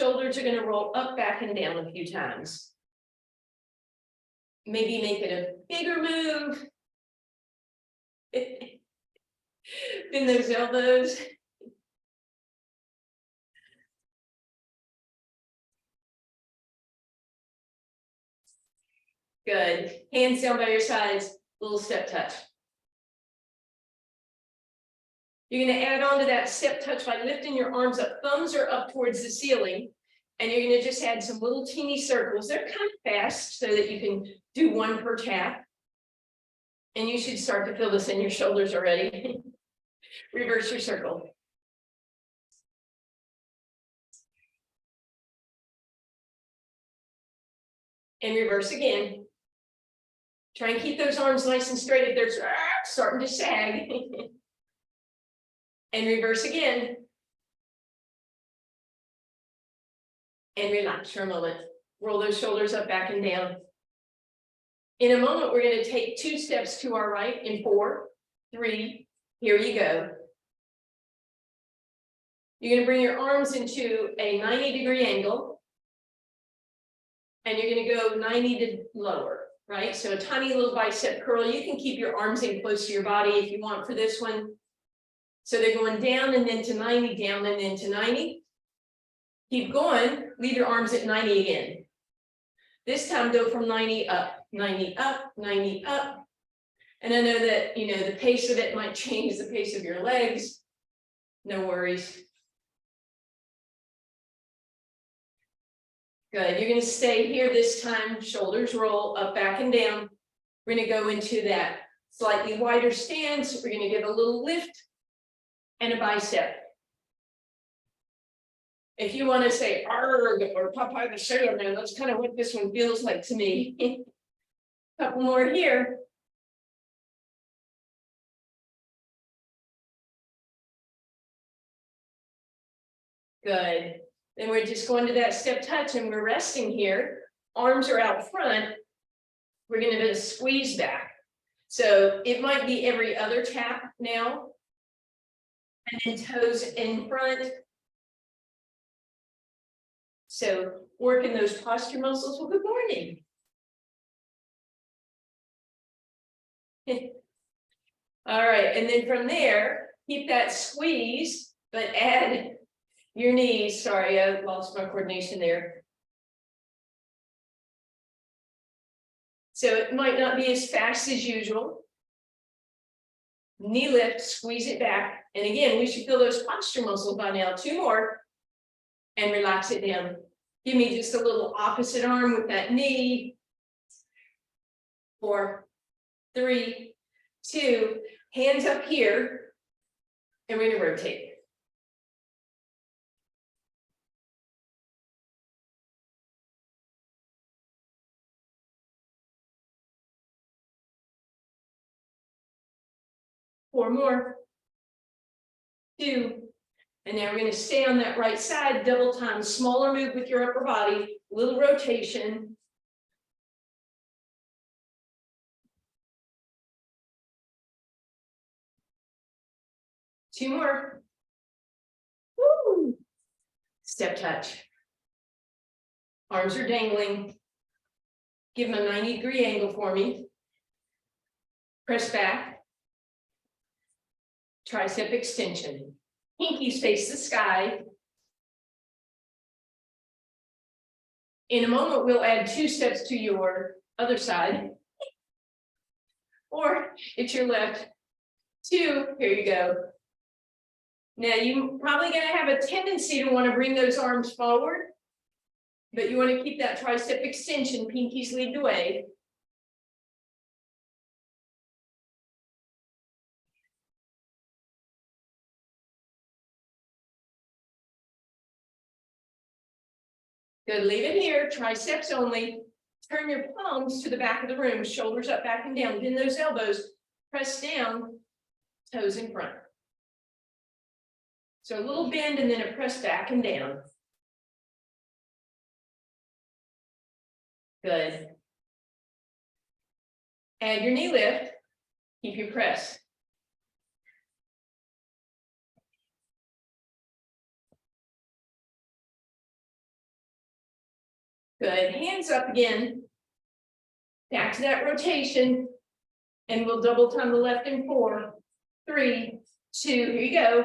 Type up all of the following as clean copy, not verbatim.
Shoulders are going to roll up, back, and down a few times. Maybe make it a bigger move. Bend those elbows. Good. Hands down by your sides, little step touch. You're going to add on to that step touch by lifting your arms up. Thumbs are up towards the ceiling. And you're going to just add some little teeny circles. They're kind of fast so that you can do one per tap. And you should start to feel this in your shoulders already. Reverse your circle. And reverse again. Try and keep those arms nice and straight if they're starting to sag. And reverse again. And relax for a moment. Roll those shoulders up, back, and down. In a moment, we're going to take 2 steps to our right in 4, 3, here you go. You're going to bring your arms into a 90-degree angle. And you're going to go 90 to lower, right? So a tiny little bicep curl. You can keep your arms in close to your body if you want for this one. So they're going down and then to 90, down and then to 90. Keep going, leave your arms at 90 again. This time go from 90 up, 90 up, 90 up. And I know that, the pace of it might change the pace of your legs. No worries. Good, you're gonna stay here this time, shoulders roll up, back, and down. We're gonna go into that slightly wider stance. We're gonna give a little lift and a bicep. If you want to say arg or Popeye the Sailor Man, that's kind of what this one feels like to me. Couple more here. Good. Then we're just going to that step touch and we're resting here. Arms are out front. We're going to squeeze back. So it might be every other tap now. And then toes in front. So working those posture muscles. Well, good morning. All right, and then from there, keep that squeeze, but add your knees. Sorry, I lost my coordination there. So it might not be as fast as usual. Knee lift, squeeze it back. And again, we should feel those posture muscles by now. 2 more. And relax it down. Give me just a little opposite arm with that knee. 4, 3, 2, hands up here. And we're going to rotate. Four more. 2. And now we're going to stay on that right side, double time, smaller move with your upper body, little rotation. Two more. Woo. Step touch. Arms are dangling. Give them a 90-degree angle for me. Press back. Tricep extension. Pinkies face the sky. In a moment, we'll add 2 steps to your other side. Or it's your left. 2, here you go. Now, you're probably going to have a tendency to want to bring those arms forward, but you want to keep that tricep extension. Pinkies lead the way. Good, leave it here, triceps only. Turn your palms to the back of the room, shoulders up, back, and down. Bend those elbows, press down, toes in front. So a little bend and then a press back and down. Good. Add your knee lift, keep your press. Good, hands up again. Back to that rotation. And we'll double time the left in 4, 3, 2, here you go.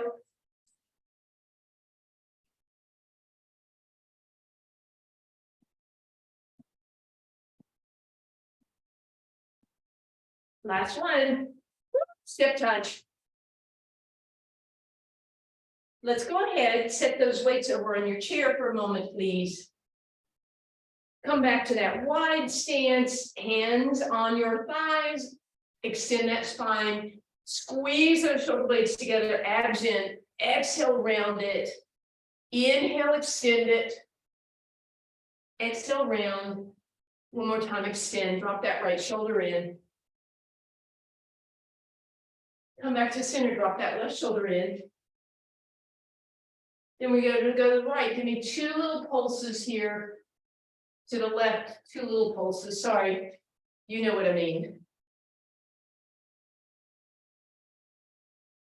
Last one, step touch. Let's go ahead, set those weights over on your chair for a moment, please. Come back to that wide stance, hands on your thighs, extend that spine, squeeze those shoulder blades together, abs in, exhale, round it, inhale, extend it, exhale, round, one more time, extend, drop that right shoulder in. Come back to center, drop that left shoulder in. Then we're going to go to the right. Give me 2 little pulses here. To the left, 2 little pulses. Sorry, you know what I mean.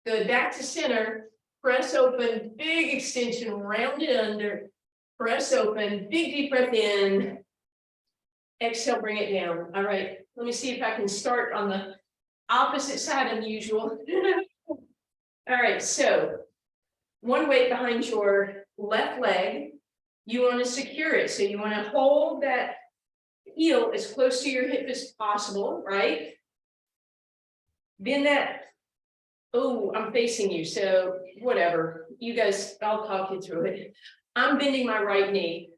Good, back to center. Press open, big extension, round it under. Press open, big deep breath in. Exhale, bring it down. All right, let me see if I can start on the opposite side of the usual. All right, so one weight behind your left leg. You want to secure it. So you want to hold that heel as close to your hip as possible, right? Bend that. Oh, I'm facing you. So whatever. You guys, I'll talk you through it. I'm bending my right knee.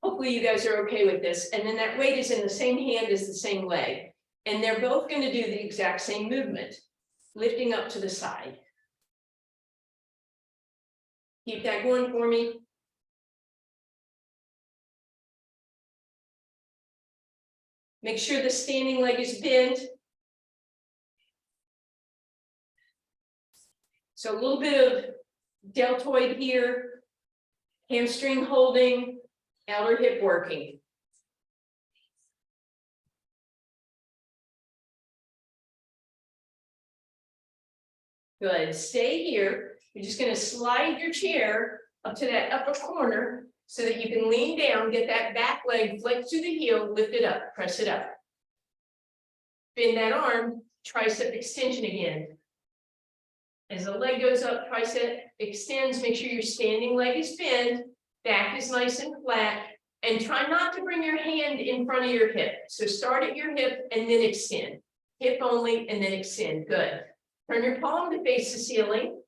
Hopefully you guys are okay with this. And then that weight is in the same hand as the same leg. And they're both going to do the exact same movement, lifting up to the side. Keep that going for me. Make sure the standing leg is bent. So a little bit of deltoid here, hamstring holding, outer hip working. Good, stay here. You're just going to slide your chair up to that upper corner so that you can lean down, get that back leg flex to the heel, lift it up, press it up. Bend that arm, tricep extension again. As the leg goes up, tricep extends, make sure your standing leg is bent, back is nice and flat, and try not to bring your hand in front of your hip. So start at your hip and then extend. Hip only and then extend, good. Turn your palm to face the ceiling.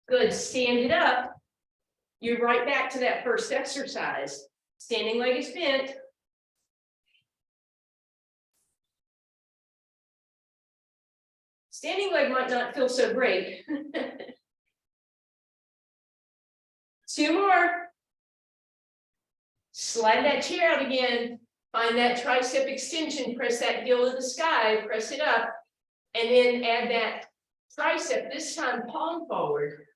Good, stand it up. You're right back to that first exercise. Standing leg is bent. Standing leg might not feel so great. 2 more. Slide that chair out again. Find that tricep extension. Press that heel to the sky. Press it up. And then add that tricep, this time palm forward.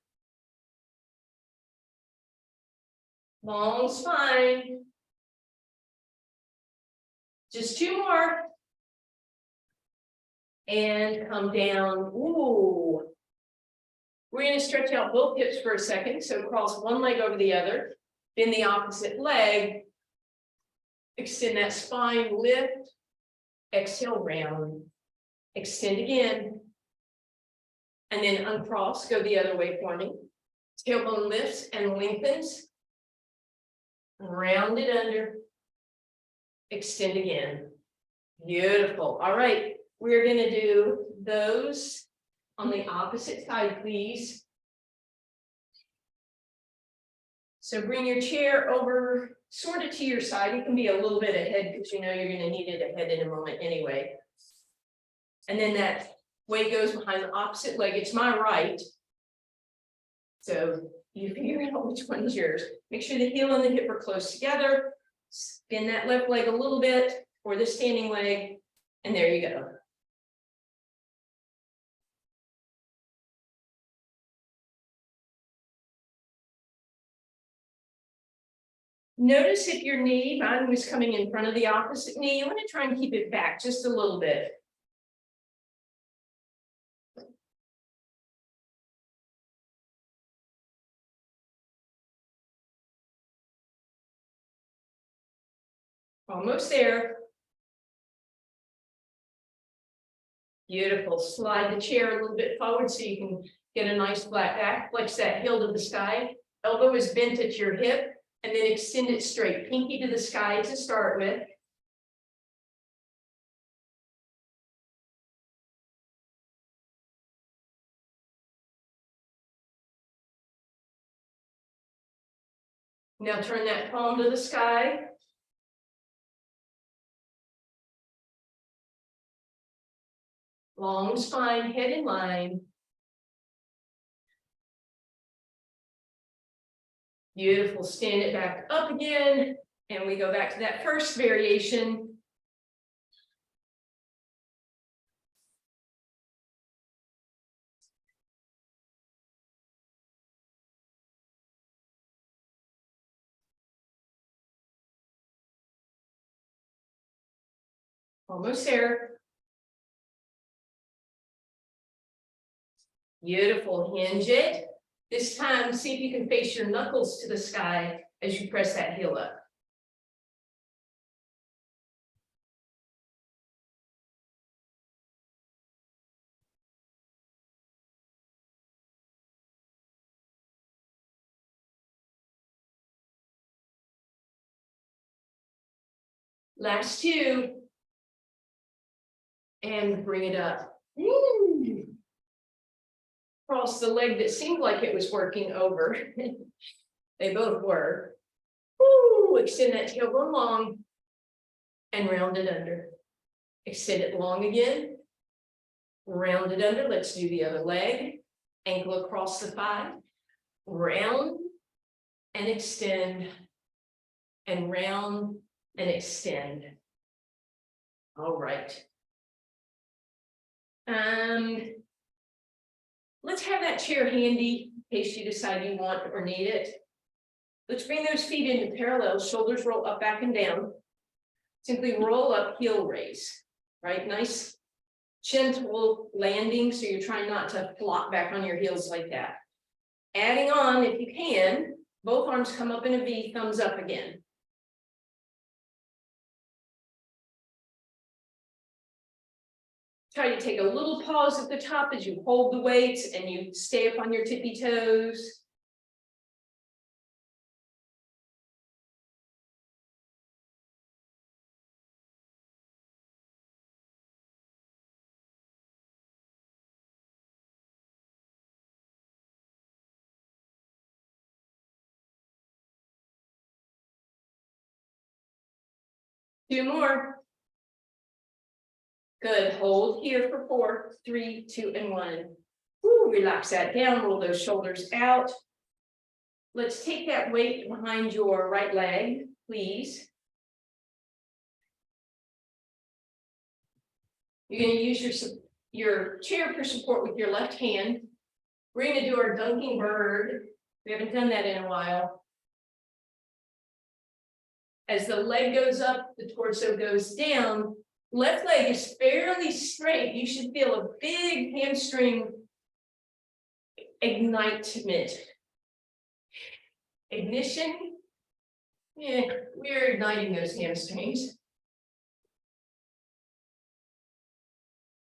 Long spine. Just 2 more. And come down. Ooh. We're going to stretch out both hips for a second. So cross one leg over the other. Bend the opposite leg. Extend that spine, lift. Exhale, round. Extend again. And then uncross, go the other way for me. Tailbone lifts and lengthens. Round it under. Extend again. Beautiful. All right. We're going to do those on the opposite side, please. So bring your chair over sort of to your side. You can be a little bit ahead because you know you're going to need it ahead in a moment anyway. And then that weight goes behind the opposite leg. It's my right. So you figure out which one is yours. Make sure the heel and the hip are close together. Spin that left leg a little bit or the standing leg. And there you go. Notice if your knee, mine was coming in front of the opposite knee. I'm going to try and keep it back just a little bit. Almost there. Beautiful. Slide the chair a little bit forward so you can get a nice flat back. Flex that heel to the sky. Elbow is bent at your hip, and then extend it straight. Pinky to the sky to start with. Now turn that palm to the sky. Long spine, head in line. Beautiful. Stand it back up again. And we go back to that first variation. Almost there. Beautiful. Hinge it. This time, see if you can face your knuckles to the sky as you press that heel up. Last two. And bring it up. Cross the leg that seemed like it was working over. They both were. Woo! Extend that tailbone long and round it under. Extend it long again. Round it under. Let's do the other leg. Ankle across the thigh. Round and extend. And round and extend. All right. Let's have that chair handy in case you decide you want or need it. Let's bring those feet into parallel, shoulders roll up, back and down. Simply roll up, heel raise, right? Nice, gentle landing, so you're trying not to flop back on your heels like that. Adding on, if you can, both arms come up in a V, thumbs up again. Try to take a little pause at the top as you hold the weights and you stay up on your tippy toes. Two more. Good. Hold here for 4, 3, 2, and 1. Woo, relax that down. Roll those shoulders out. Let's take that weight behind your right leg, please. You're going to use your chair for support with your left hand. We're going to do our dunking bird. We haven't done that in a while. As the leg goes up, the torso goes down. Left leg is fairly straight. You should feel a big hamstring ignitement. Ignition. Yeah, we're igniting those hamstrings.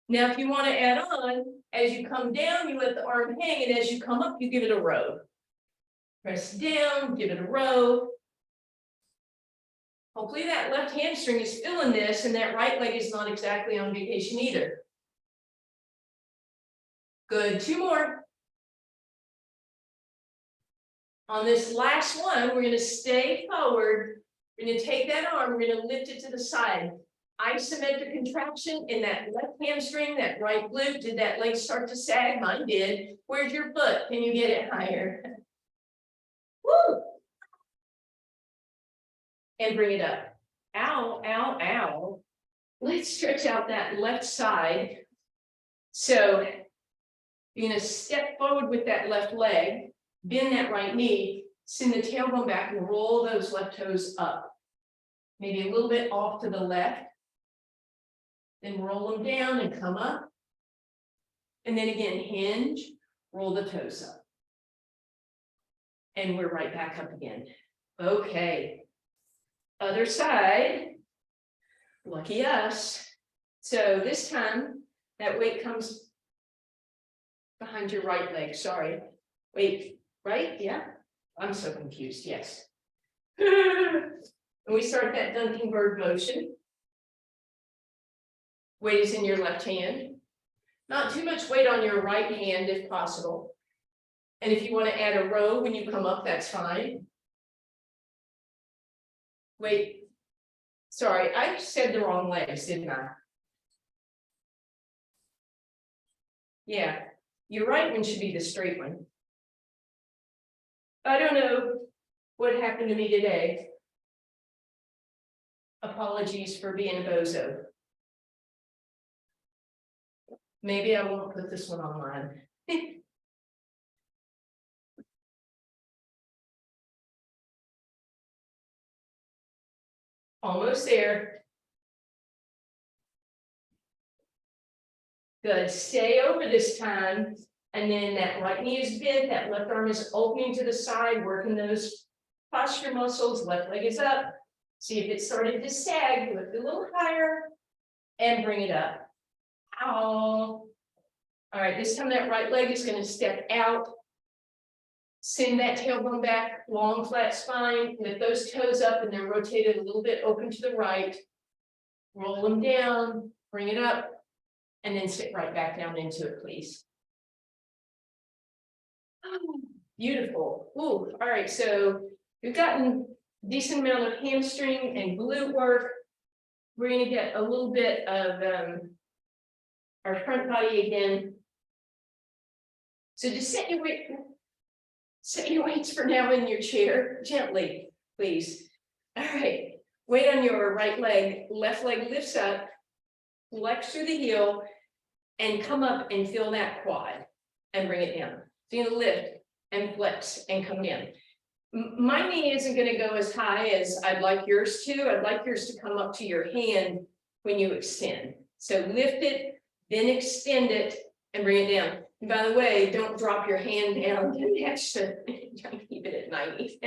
Now, if you want to add on, as you come down, you let the arm hang, and as you come up, you give it a row. Press down, give it a row. Hopefully that left hamstring is feeling this, and that right leg is not exactly on vacation either. Good, 2 more. On this last one, we're going to stay forward. We're going to take that arm, we're going to lift it to the side. Isometric contraction in that left hamstring, that right glute. Did that leg start to sag? Mine did. Where's your foot? Can you get it higher? Woo! And bring it up. Ow, ow, ow. Let's stretch out that left side. So you're going to step forward with that left leg, bend that right knee, send the tailbone back and roll those left toes up. Maybe a little bit off to the left. Then roll them down and come up. And then again, hinge, roll the toes up. And we're right back up again. Okay. Other side. Lucky us. So this time, that weight comes behind your right leg, sorry. Wait, right, yeah? I'm so confused, yes. And we start that dunking bird motion. Weight is in your left hand. Not too much weight on your right hand if possible. And if you want to add a row when you come up, that's fine. Wait, sorry, I said the wrong legs, didn't I? Yeah, your right one should be the straight one. I don't know what happened to me today. Apologies for being a bozo. Maybe I won't put this one online. Almost there. Good, stay over this time. And then that right knee is bent, that left arm is opening to the side, working those posture muscles, left leg is up. See if it started to sag, lift it a little higher and bring it up. Ow. All right, this time that right leg is going to step out. Send that tailbone back, long flat spine, lift those toes up and then rotate it a little bit open to the right. Roll them down, bring it up, and then sit right back down into it, please. Oh, beautiful. Ooh, all right, so we've gotten a decent amount of hamstring and glute work. We're going to get a little bit of our front body again. So just set your weights for now in your chair, gently, please. All right, weight on your right leg, left leg lifts up, flex through the heel, and come up and feel that quad, and bring it down. So you're gonna lift and flex and come down. My knee isn't gonna go as high as I'd like yours to. I'd like yours to come up to your hand when you extend. So lift it, then extend it, and bring it down. And by the way, don't drop your hand down to match the, keep it at 90.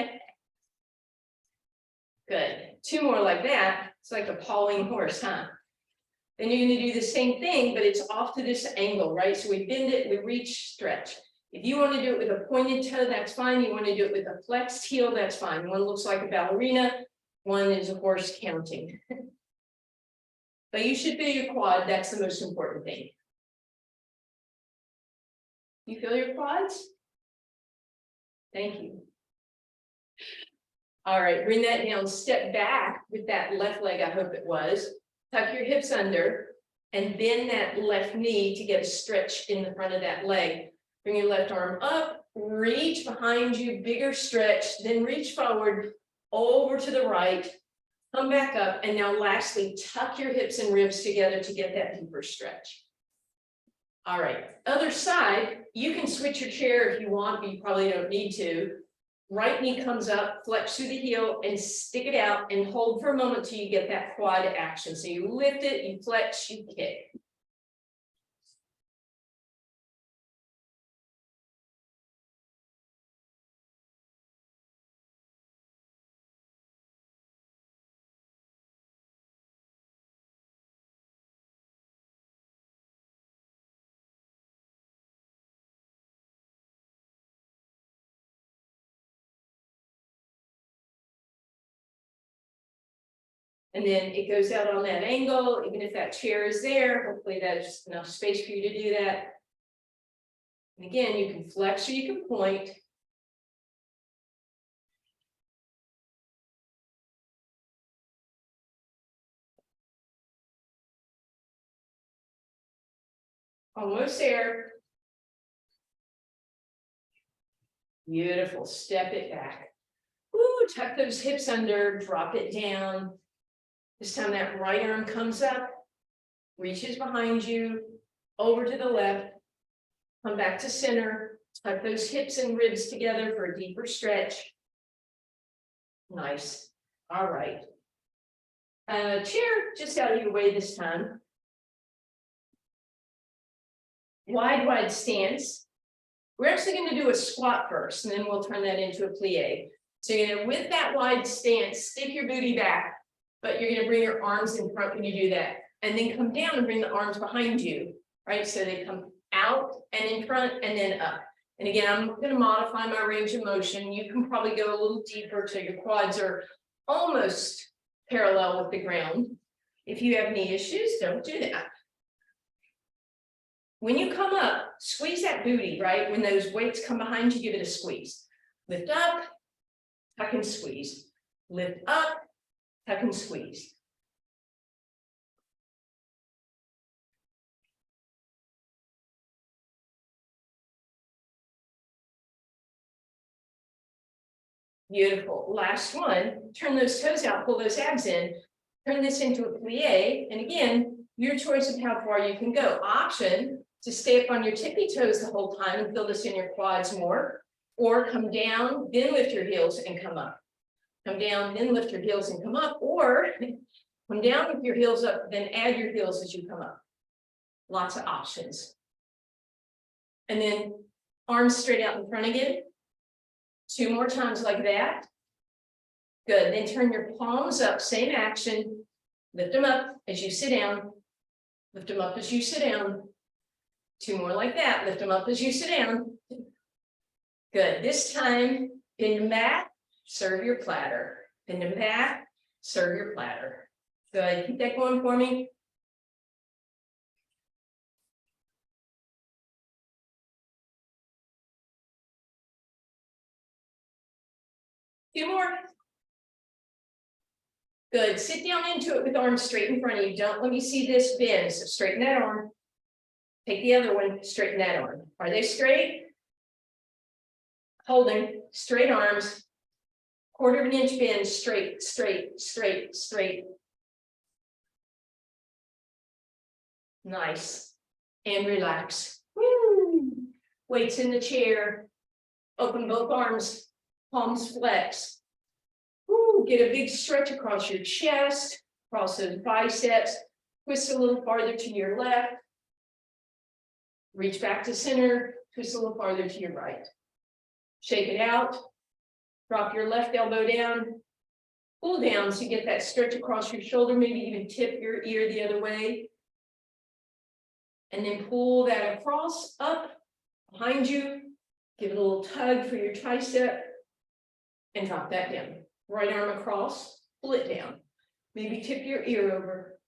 Good, 2 more like that. It's like a pawing horse, huh? Then you're going to do the same thing, but it's off to this angle, right? So we bend it, we reach, stretch. If you want to do it with a pointed toe, that's fine. You want to do it with a flexed heel, that's fine. One looks like a ballerina, one is a horse counting. But you should feel your quad, that's the most important thing. You feel your quads? Thank you. All right, bring that down, step back with that left leg, I hope it was. Tuck your hips under and bend that left knee to get a stretch in the front of that leg. Bring your left arm up, reach behind you, bigger stretch, then reach forward, over to the right, come back up, and now lastly, tuck your hips and ribs together to get that deeper stretch. All right, other side, you can switch your chair if you want, but you probably don't need to. Right knee comes up, flex through the heel and stick it out and hold for a moment till you get that quad action. So you lift it, you flex, you kick. And then it goes out on that angle, even if that chair is there, hopefully that is just enough space for you to do that. And again, you can flex or you can point. Almost there. Beautiful, step it back. Woo, tuck those hips under, drop it down. This time that right arm comes up, reaches behind you, over to the left, come back to center, tuck those hips and ribs together for a deeper stretch. Nice, all right. Chair just out of your way this time. Wide stance. We're actually going to do a squat first, and then we'll turn that into a plie. So you're going to, with that wide stance, stick your booty back, but you're gonna bring your arms in front when you do that. And then come down and bring the arms behind you, right? So they come out and in front and then up. And again, I'm gonna modify my range of motion. You can probably go a little deeper till your quads are almost parallel with the ground. If you have knee issues, don't do that. When you come up, squeeze that booty, right? When those weights come behind you, give it a squeeze. Lift up, tuck and squeeze. Lift up, tuck and squeeze. Beautiful. Last one, turn those toes out, pull those abs in, turn this into a plie. And again, your choice of how far you can go. Option to stay up on your tippy toes the whole time and feel this in your quads more, or come down, then lift your heels and come up. Come down, then lift your heels and come up, or come down with your heels up, then add your heels as you come up. Lots of options. And then arms straight out in front again. 2 more times like that. Good, then turn your palms up, same action. Lift them up as you sit down. Lift them up as you sit down. 2 more like that, lift them up as you sit down. Good, this time, bend them back, serve your platter. Bend them back, serve your platter. Good, keep that going for me. Two more. Good, sit down into it with arms straight in front of you. Don't let me see this bend, so straighten that arm. Take the other one, straighten that arm. Are they straight? Holding, straight arms. 1/4 of an inch bend, straight, straight, straight, straight. Nice. And relax. Woo. Weights in the chair. Open both arms, palms flex. Woo. Get a big stretch across your chest, across those biceps. Twist a little farther to your left. Reach back to center, twist a little farther to your right. Shake it out. Drop your left elbow down. Pull down so you get that stretch across your shoulder, maybe even tip your ear the other way. And then pull that across, up, behind you. Give it a little tug for your tricep. And drop that down. Right arm across, pull it down. Maybe tip your ear over.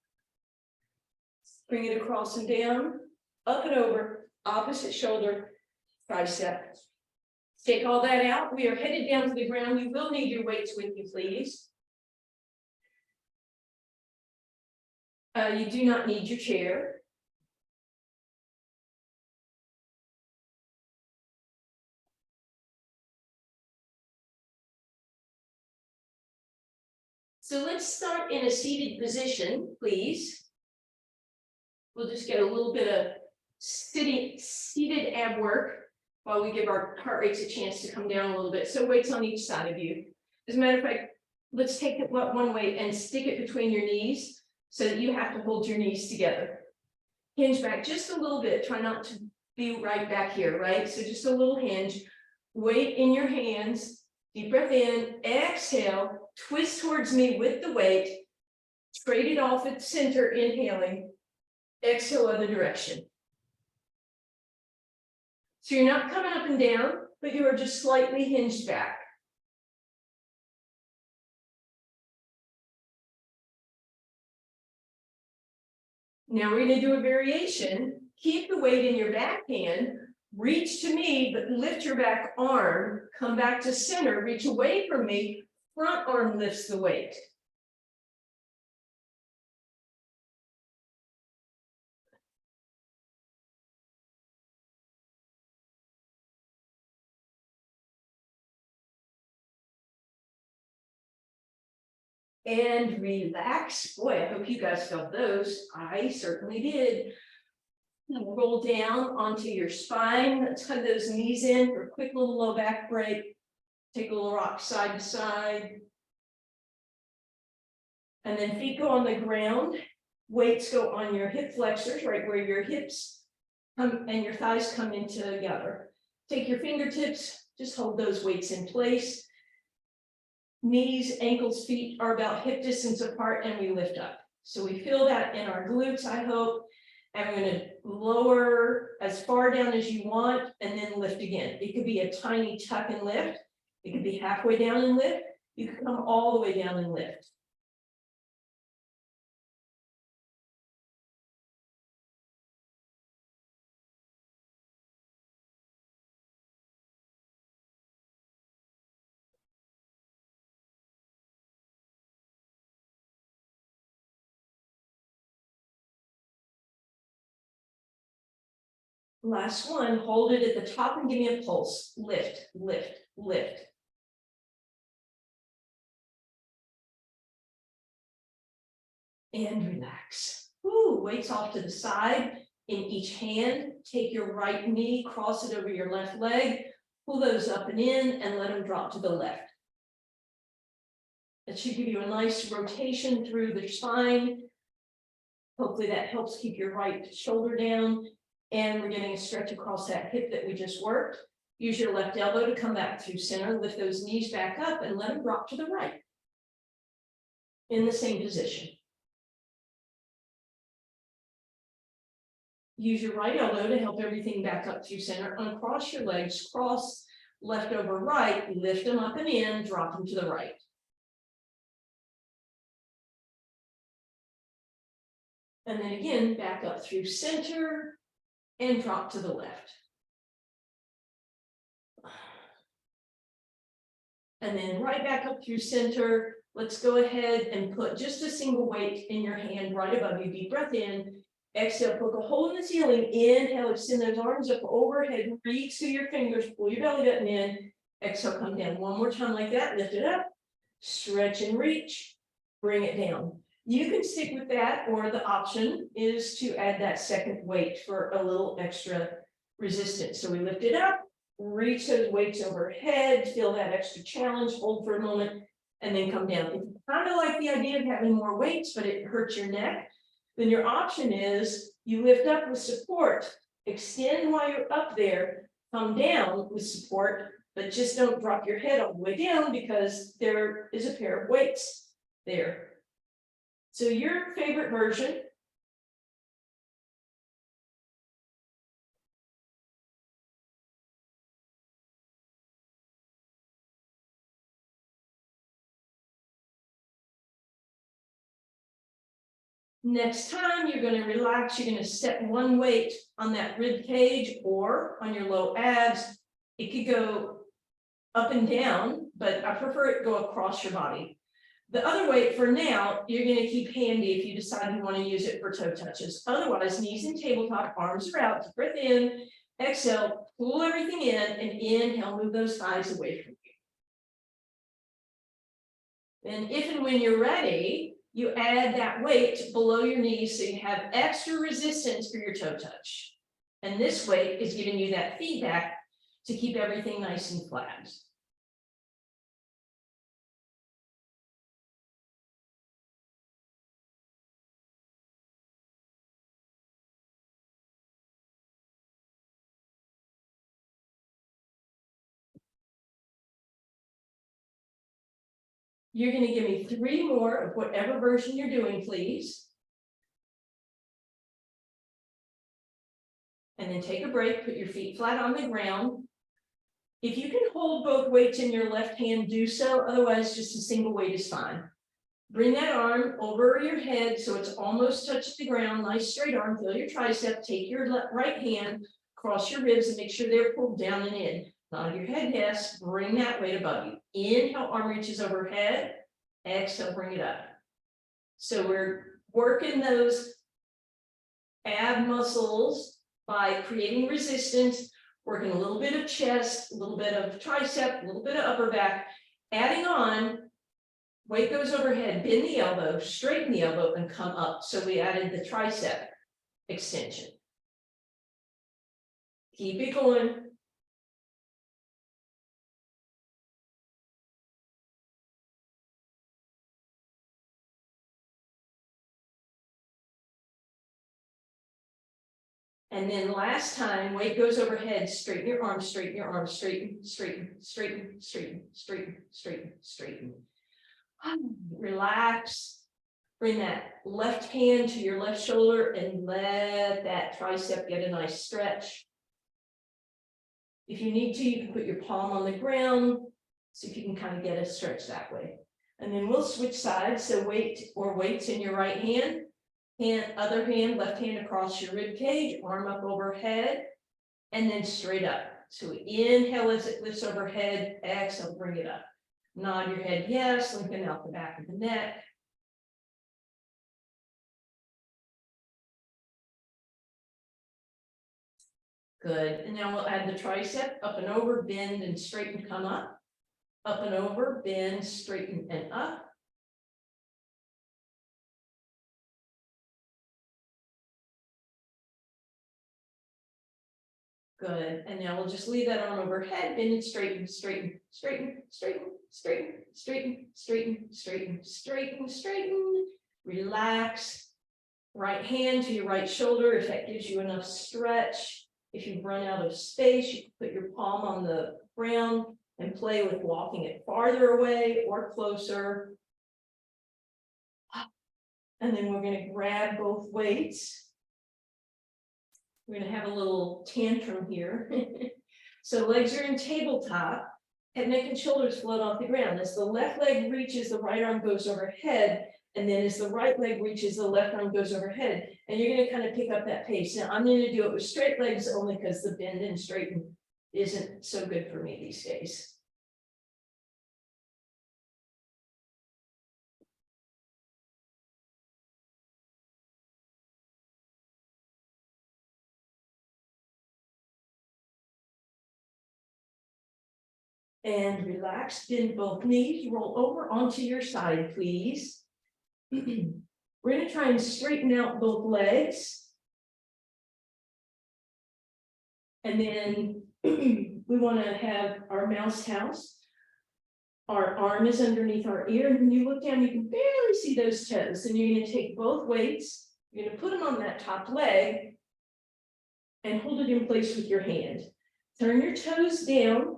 Bring it across and down, up and over, opposite shoulder, tricep. Take all that out. We are headed down to the ground. You will need your weights with you, please. You do not need your chair. So let's start in a seated position, please. We'll just get a little bit of seated ab work while we give our heart rates a chance to come down a little bit. So weights on each side of you. As a matter of fact, let's take one weight and stick it between your knees so that you have to hold your knees together. Hinge back just a little bit. Try not to be right back here, right? So just a little hinge. Weight in your hands. Deep breath in. Exhale. Twist towards me with the weight. Trade it off at center, inhaling. Exhale other direction. So you're not coming up and down, but you are just slightly hinged back. Now we're going to do a variation. Keep the weight in your back hand. Reach to me, but lift your back arm. Come back to center. Reach away from me. Front arm lifts the weight. And relax. Boy, I hope you guys felt those. I certainly did. Roll down onto your spine. Tug those knees in for a quick little low back break. Take a little rock side to side. And then feet go on the ground. Weights go on your hip flexors, right where your hips come and your thighs come in together. Take your fingertips, just hold those weights in place. Knees, ankles, feet are about hip distance apart, and we lift up. So we feel that in our glutes, I hope. And we're going to lower as far down as you want and then lift again. It could be a tiny tuck and lift. It could be halfway down and lift. You can come all the way down and lift. Last one, hold it at the top and give me a pulse. Lift, lift, lift. And relax. Ooh, weights off to the side. In each hand, take your right knee, cross it over your left leg, pull those up and in, and let them drop to the left. That should give you a nice rotation through the spine. Hopefully that helps keep your right shoulder down. And we're getting a stretch across that hip that we just worked. Use your left elbow to come back through center, lift those knees back up and let them drop to the right. In the same position. Use your right elbow to help everything back up through center. Uncross your legs, cross left over right, lift them up and in, drop them to the right. And then again, back up through center and drop to the left. And then right back up through center. Let's go ahead and put just a single weight in your hand right above you. Deep breath in. Exhale, poke a hole in the ceiling. Inhale, extend those arms up overhead. Reach through your fingers, pull your belly button in. Exhale, come down one more time like that. Lift it up. Stretch and reach. Bring it down. You can stick with that, or the option is to add that second weight for a little extra resistance. So we lift it up, reach those weights overhead, feel that extra challenge, hold for a moment, and then come down. If you kind of like the idea of having more weights, but it hurts your neck, then your option is you lift up with support, extend while you're up there, come down with support, but just don't drop your head all the way down because there is a pair of weights there. So your favorite version. Next time you're going to relax, you're going to set one weight on that rib cage or on your low abs. It could go up and down, but I prefer it go across your body. The other weight for now, you're going to keep handy if you decide you want to use it for toe touches. Otherwise, knees in tabletop, arms are out, breath in, exhale, pull everything in, and inhale, move those thighs away from you. And if and when you're ready, you add that weight below your knees so you have extra resistance for your toe touch. And this weight is giving you that feedback to keep everything nice and flat. You're going to give me 3 more of whatever version you're doing, please. And then take a break, put your feet flat on the ground. If you can hold both weights in your left hand, do so. Otherwise, just a single weight is fine. Bring that arm over your head so it's almost touching the ground. Nice straight arm, feel your tricep. Take your right hand, cross your ribs and make sure they're pulled down and in. Nod your head yes, bring that weight above you. Inhale, arm reaches overhead. Exhale, bring it up. So we're working those ab muscles by creating resistance, working a little bit of chest, a little bit of tricep, a little bit of upper back, adding on, weight goes overhead, bend the elbow, straighten the elbow, and come up. So we added the tricep extension. Keep it going. And then last time, weight goes overhead, straighten your arms, straighten your arms, straighten, straighten, straighten, straighten, straighten, straighten, straighten. Relax. Bring that left hand to your left shoulder and let that tricep get a nice stretch. If you need to, you can put your palm on the ground. See if you can kind of get a stretch that way. And then we'll switch sides. So weights in your right hand. Other hand, left hand across your rib cage, arm up overhead, and then straight up. So inhale as it lifts overhead, exhale, bring it up. Nod your head yes, lengthen out the back of the neck. Good, and now we'll add the tricep, up and over, bend and straighten, come up. Up and over, bend, straighten and up. Good, and now we'll just leave that arm overhead, bend and straighten, straighten, straighten, straighten, straighten, straighten, straighten, straighten, straighten, straighten. Relax. Right hand to your right shoulder if that gives you enough stretch. If you've run out of space, you can put your palm on the ground and play with walking it farther away or closer. And then we're going to grab both weights. We're going to have a little tantrum here. So legs are in tabletop, head, neck, and shoulders float off the ground. As the left leg reaches, the right arm goes overhead. And then as the right leg reaches, the left arm goes overhead. And you're going to kind of pick up that pace. Now I'm going to do it with straight legs only because the bend and straighten isn't so good for me these days. And relax, bend both knees, roll over onto your side, please. We're going to try and straighten out both legs. And then we want to have our mouse house. Our arm is underneath our ear. And when you look down, you can barely see those toes. And you're going to take both weights. You're going to put them on that top leg and hold it in place with your hand. Turn your toes down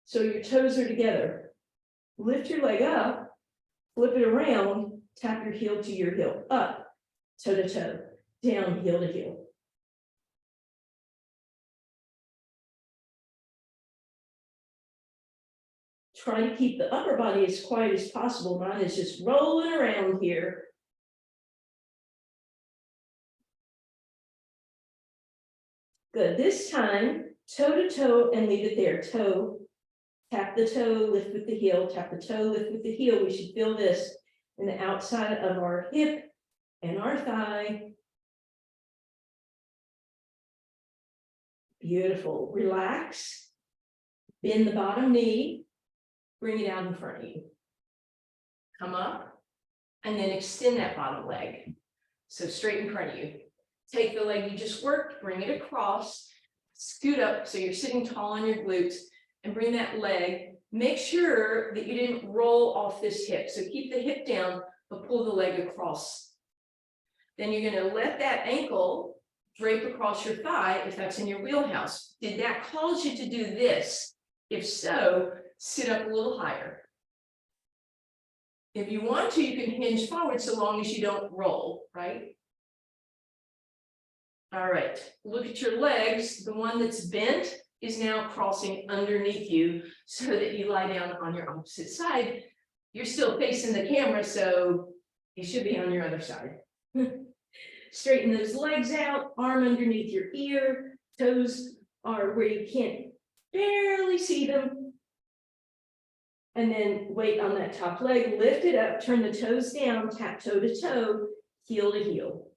so your toes are together. Lift your leg up, flip it around, tap your heel to your heel, up, toe to toe, down, heel to heel. Try to keep the upper body as quiet as possible. Mine is just rolling around here. Good. This time, toe to toe and leave it there. Toe, tap the toe, lift with the heel, tap the toe, lift with the heel. We should feel this in the outside of our hip and our thigh. Beautiful. Relax. Bend the bottom knee. Bring it out in front of you. Come up and then extend that bottom leg. So straight in front of you. Take the leg you just worked, bring it across, scoot up so you're sitting tall on your glutes, and bring that leg. Make sure that you didn't roll off this hip. So keep the hip down, but pull the leg across. Then you're going to let that ankle drape across your thigh if that's in your wheelhouse. Did that cause you to do this? If so, sit up a little higher. If you want to, you can hinge forward so long as you don't roll, right? All right, look at your legs. The one that's bent is now crossing underneath you so that you lie down on your opposite side. You're still facing the camera, so you should be on your other side. Straighten those legs out, arm underneath your ear, toes are where you can't barely see them. And then weight on that top leg, lift it up, turn the toes down, tap toe to toe, heel to heel.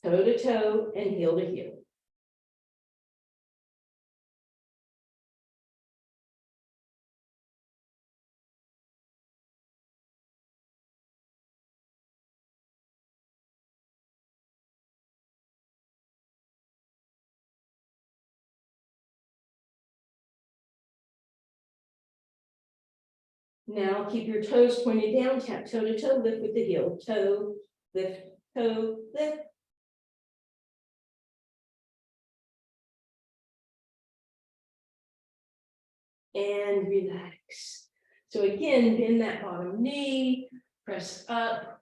Toe to toe and heel to heel. Now keep your toes pointed down, tap toe to toe, lift with the heel. Toe, lift, toe, lift. And relax. So again, bend that bottom knee, press up,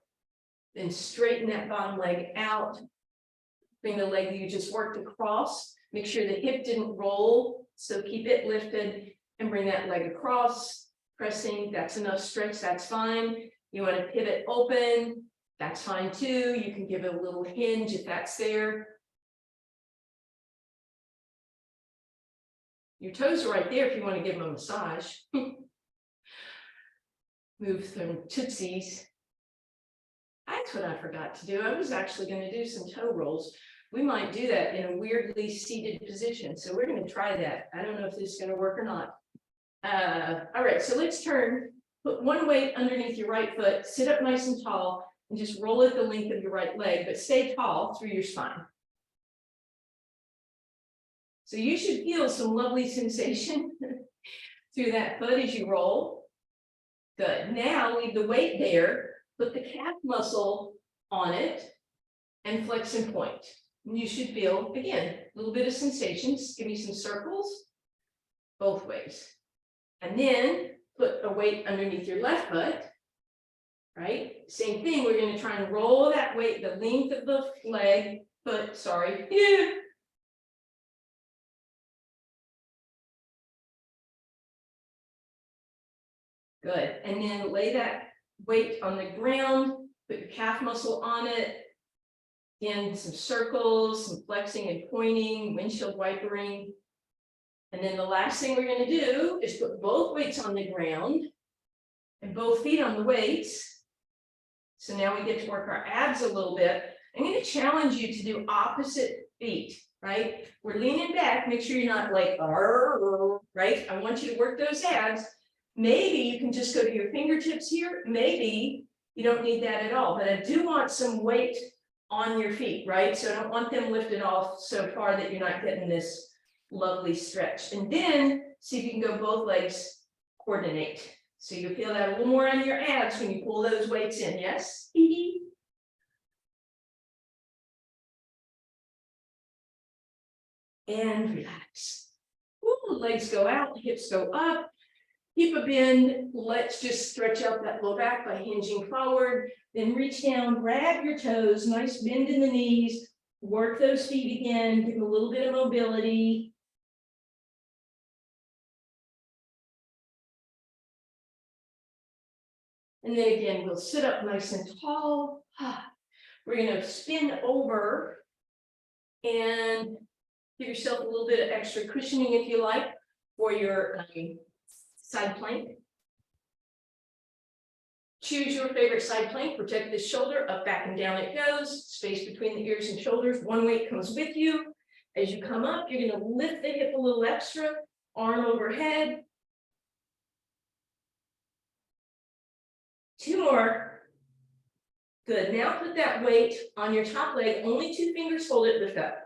then straighten that bottom leg out. Bring the leg that you just worked across. Make sure the hip didn't roll, so keep it lifted and bring that leg across, pressing. That's enough stretch, that's fine. You want to pivot open, that's fine too. You can give it a little hinge if that's there. Your toes are right there if you want to give them a massage. Move through tootsies. That's what I forgot to do. I was actually going to do some toe rolls. We might do that in a weirdly seated position. So we're going to try that. I don't know if this is going to work or not. All right, so let's turn. Put one weight underneath your right foot, sit up nice and tall, and just roll it the length of your right leg, but stay tall through your spine. So you should feel some lovely sensation through that foot as you roll. Good. Now leave the weight there, put the calf muscle on it, and flex and point. And you should feel, again, a little bit of sensations. Give me some circles both ways. And then put a weight underneath your left foot, right? Same thing, we're going to try and roll that weight the length of the leg, foot, sorry. Yeah. Good. And then lay that weight on the ground, put your calf muscle on it. Again, some circles, some flexing and pointing, windshield wipering. And then the last thing we're going to do is put both weights on the ground and both feet on the weights. So now we get to work our abs a little bit. I'm going to challenge you to do opposite feet, right? We're leaning back. Make sure you're not like, right? I want you to work those abs. Maybe you can just go to your fingertips here. Maybe you don't need that at all, but I do want some weight on your feet, right? So I don't want them lifted off so far that you're not getting this lovely stretch. And then see if you can go both legs coordinate. So you feel that a little more on your abs when you pull those weights in, yes? And relax. Ooh, legs go out, hips go up. Keep a bend. Let's just stretch out that low back by hinging forward. Then reach down, grab your toes, nice bend in the knees. Work those feet again, give them a little bit of mobility. And then again, we'll sit up nice and tall. We're going to spin over and give yourself a little bit of extra cushioning if you like for your side plank. Choose your favorite side plank. Protect the shoulder, up, back, and down it goes. Space between the ears and shoulders. One weight comes with you. As you come up, you're going to lift the hip a little extra, arm overhead. 2 more. Good. Now put that weight on your top leg. Only 2 fingers hold it, lift up.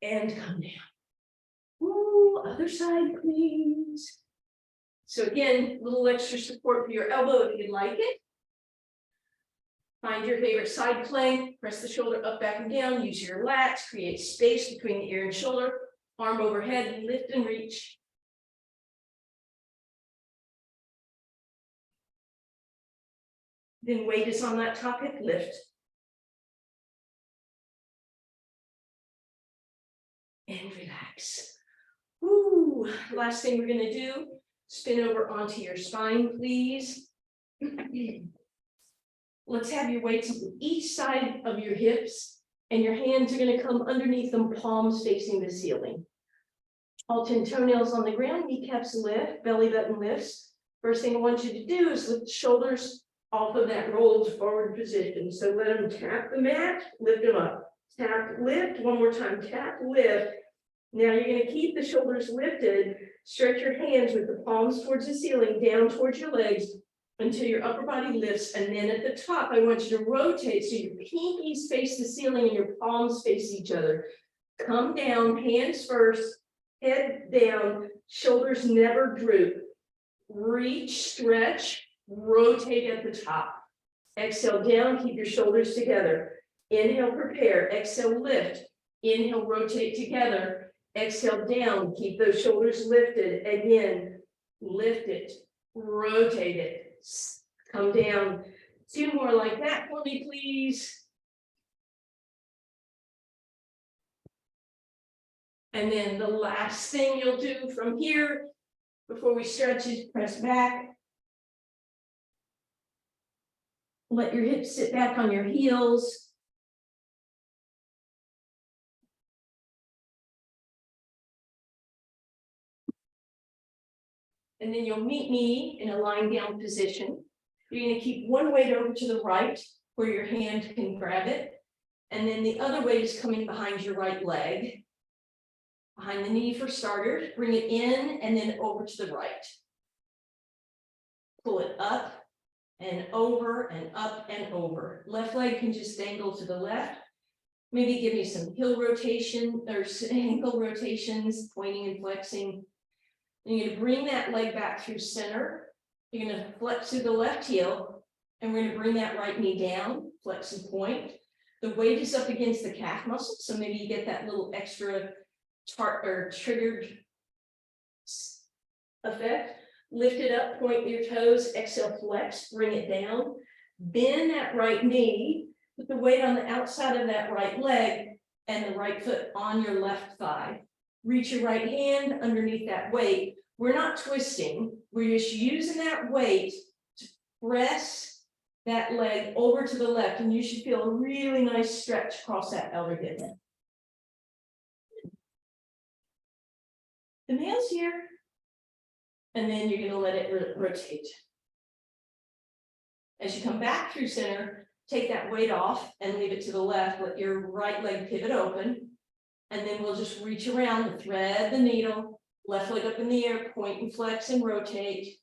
And come down. Ooh, other side, please. So again, a little extra support for your elbow if you'd like it. Find your favorite side plank, press the shoulder up, back, and down. Use your lats, create space between the ear and shoulder. Arm overhead, lift and reach. Then weight is on that top hip, lift. And relax. Woo. Last thing we're going to do, spin over onto your spine, please. Let's have your weights on each side of your hips, and your hands are going to come underneath them, palms facing the ceiling. All 10 toenails on the ground, kneecaps lift, belly button lifts. First thing I want you to do is lift the shoulders off of that rolled forward position. So let them tap the mat, lift them up. Tap, lift, one more time, tap, lift. Now you're going to keep the shoulders lifted, stretch your hands with the palms towards the ceiling, down towards your legs until your upper body lifts. And then at the top, I want you to rotate so your pinkies face the ceiling and your palms face each other. Come down, hands first, head down, shoulders never droop. Reach, stretch, rotate at the top. Exhale down, keep your shoulders together. Inhale, prepare. Exhale, lift. Inhale, rotate together. Exhale down, keep those shoulders lifted. Again, lift it, rotate it, come down. 2 more like that for me, please. And then the last thing you'll do from here, before we stretch, is press back. Let your hips sit back on your heels. And then you'll meet me in a lying down position. You're going to keep one weight over to the right where your hand can grab it. And then the other weight is coming behind your right leg. Behind the knee for starters. Bring it in and then over to the right. Pull it up and over and up and over. Left leg can just dangle to the left. Maybe give you some heel rotation or ankle rotations, pointing and flexing. And you're going to bring that leg back through center. You're going to flex through the left heel, and we're going to bring that right knee down, flex and point. The weight is up against the calf muscle, so maybe you get that little extra triggered effect. Lift it up, point your toes, exhale, flex, bring it down. Bend that right knee, put the weight on the outside of that right leg and the right foot on your left thigh. Reach your right hand underneath that weight. We're not twisting, we're just using that weight to press that leg over to the left, and you should feel a really nice stretch across that elbow hip. Inhales here. And then you're going to let it rotate. As you come back through center, take that weight off and leave it to the left. Let your right leg pivot open. And then we'll just reach around and thread the needle. Left leg up in the air, point and flex and rotate.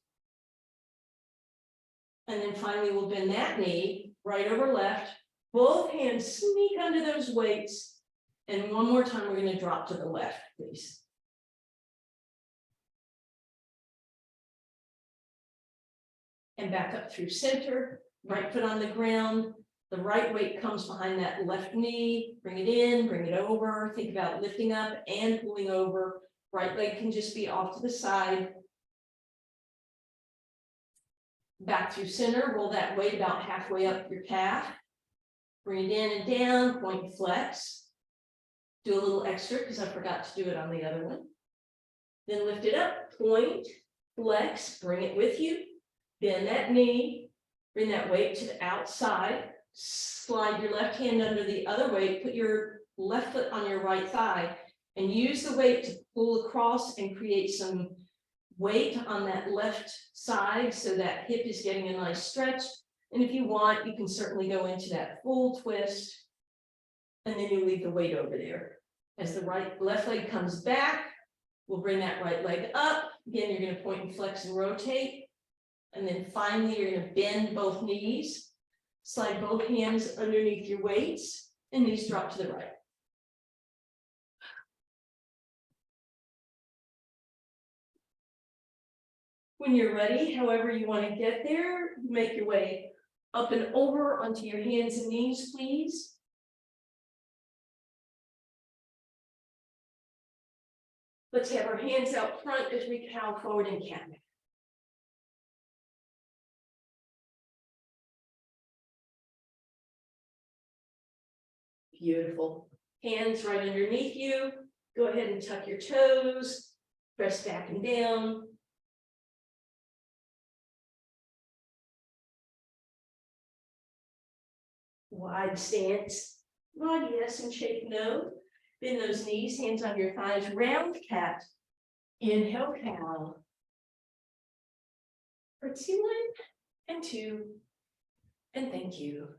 And then finally we'll bend that knee, right over left. Both hands sneak under those weights. And one more time, we're going to drop to the left, please. And back up through center, right foot on the ground. The right weight comes behind that left knee. Bring it in, bring it over. Think about lifting up and pulling over. Right leg can just be off to the side. Back through center, roll that weight about halfway up your calf. Bring it in and down, point and flex. Do a little extra because I forgot to do it on the other one. Then lift it up, point, flex, bring it with you. Bend that knee, bring that weight to the outside, slide your left hand under the other weight, put your left foot on your right thigh, and use the weight to pull across and create some weight on that left side so that hip is getting a nice stretch. And if you want, you can certainly go into that full twist, and then you leave the weight over there. As the left leg comes back, we'll bring that right leg up. Again, you're going to point and flex and rotate. And then finally, you're going to bend both knees, slide both hands underneath your weights, and knees drop to the right. When you're ready, however you want to get there, make your way up and over onto your hands and knees, please. Let's have our hands out front as we cow forward and cat. Beautiful. Hands right underneath you. Go ahead and tuck your toes. Press back and down. Wide stance. Nod yes and shake no. Bend those knees, hands on your thighs. Round cat. Inhale cow. Curtsy 1 and 2. And thank you.